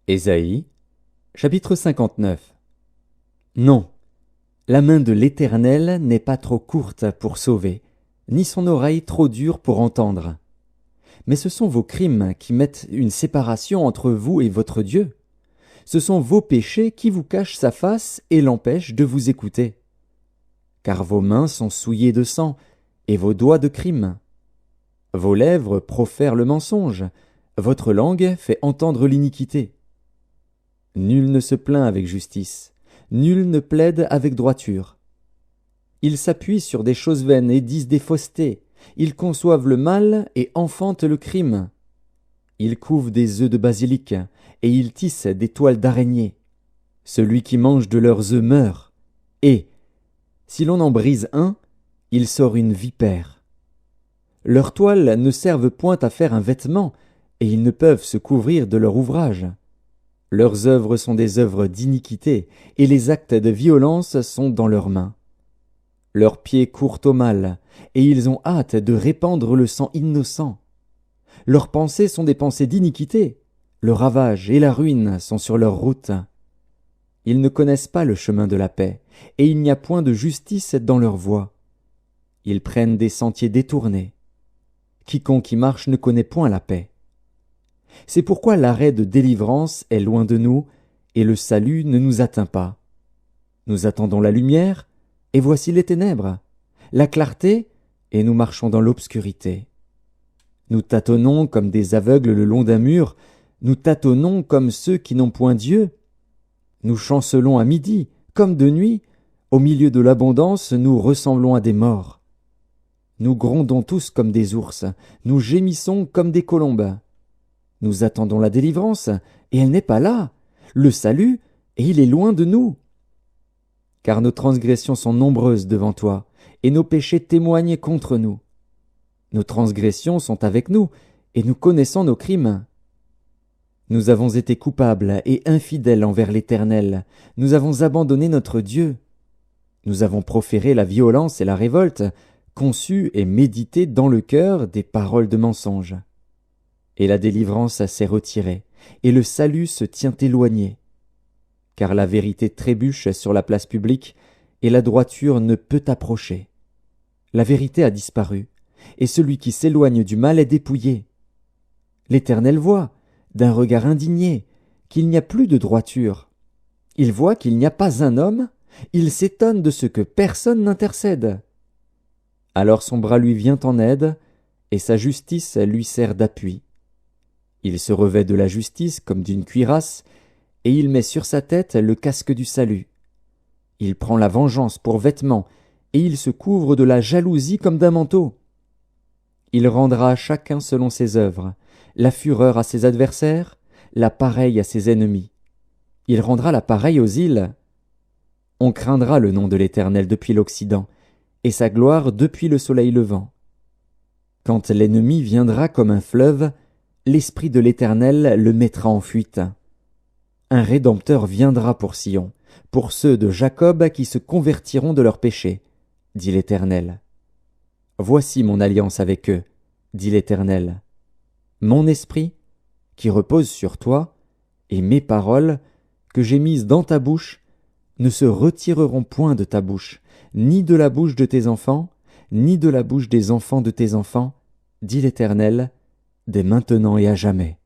Ésaïe, chapitre 59. Non, la main de l'Éternel n'est pas trop courte pour sauver, ni son oreille trop dure pour entendre. Mais ce sont vos crimes qui mettent une séparation entre vous et votre Dieu. Ce sont vos péchés qui vous cachent sa face et l'empêchent de vous écouter. Car vos mains sont souillées de sang et vos doigts de crime. Vos lèvres profèrent le mensonge, votre langue fait entendre l'iniquité. Nul ne se plaint avec justice, nul ne plaide avec droiture. Ils s'appuient sur des choses vaines et disent des faussetés, ils conçoivent le mal et enfantent le crime. Ils couvent des œufs de basilic, et ils tissent des toiles d'araignée. Celui qui mange de leurs œufs meurt, et, si l'on en brise un, il sort une vipère. Leurs toiles ne servent point à faire un vêtement, et ils ne peuvent se couvrir de leur ouvrage. Leurs œuvres sont des œuvres d'iniquité, et les actes de violence sont dans leurs mains. Leurs pieds courent au mal, et ils ont hâte de répandre le sang innocent. Leurs pensées sont des pensées d'iniquité, le ravage et la ruine sont sur leur route. Ils ne connaissent pas le chemin de la paix, et il n'y a point de justice dans leur voie. Ils prennent des sentiers détournés. Quiconque y marche ne connaît point la paix. C'est pourquoi l'arrêt de délivrance est loin de nous, et le salut ne nous atteint pas. Nous attendons la lumière, et voici les ténèbres, la clarté, et nous marchons dans l'obscurité. Nous tâtonnons comme des aveugles le long d'un mur, nous tâtonnons comme ceux qui n'ont point Dieu. Nous chancelons à midi, comme de nuit, au milieu de l'abondance, nous ressemblons à des morts. Nous grondons tous comme des ours, nous gémissons comme des colombes. Nous attendons la délivrance, et elle n'est pas là, le salut, et il est loin de nous. Car nos transgressions sont nombreuses devant toi, et nos péchés témoignent contre nous. Nos transgressions sont avec nous, et nous connaissons nos crimes. Nous avons été coupables et infidèles envers l'Éternel, nous avons abandonné notre Dieu. Nous avons proféré la violence et la révolte, conçu et médité dans le cœur des paroles de mensonge. Et la délivrance s'est retirée, et le salut se tient éloigné. Car la vérité trébuche sur la place publique, et la droiture ne peut approcher. La vérité a disparu, et celui qui s'éloigne du mal est dépouillé. L'Éternel voit, d'un regard indigné, qu'il n'y a plus de droiture. Il voit qu'il n'y a pas un homme, il s'étonne de ce que personne n'intercède. Alors son bras lui vient en aide, et sa justice lui sert d'appui. Il se revêt de la justice comme d'une cuirasse, et il met sur sa tête le casque du salut. Il prend la vengeance pour vêtement, et il se couvre de la jalousie comme d'un manteau. Il rendra à chacun selon ses œuvres, la fureur à ses adversaires, la pareille à ses ennemis. Il rendra la pareille aux îles. On craindra le nom de l'Éternel depuis l'Occident, et sa gloire depuis le soleil levant. Quand l'ennemi viendra comme un fleuve, l'Esprit de l'Éternel le mettra en fuite. Un Rédempteur viendra pour Sion, pour ceux de Jacob qui se convertiront de leurs péchés, dit l'Éternel. Voici mon alliance avec eux, dit l'Éternel. Mon esprit, qui repose sur toi, et mes paroles, que j'ai mises dans ta bouche, ne se retireront point de ta bouche, ni de la bouche de tes enfants, ni de la bouche des enfants de tes enfants, dit l'Éternel, dès maintenant et à jamais.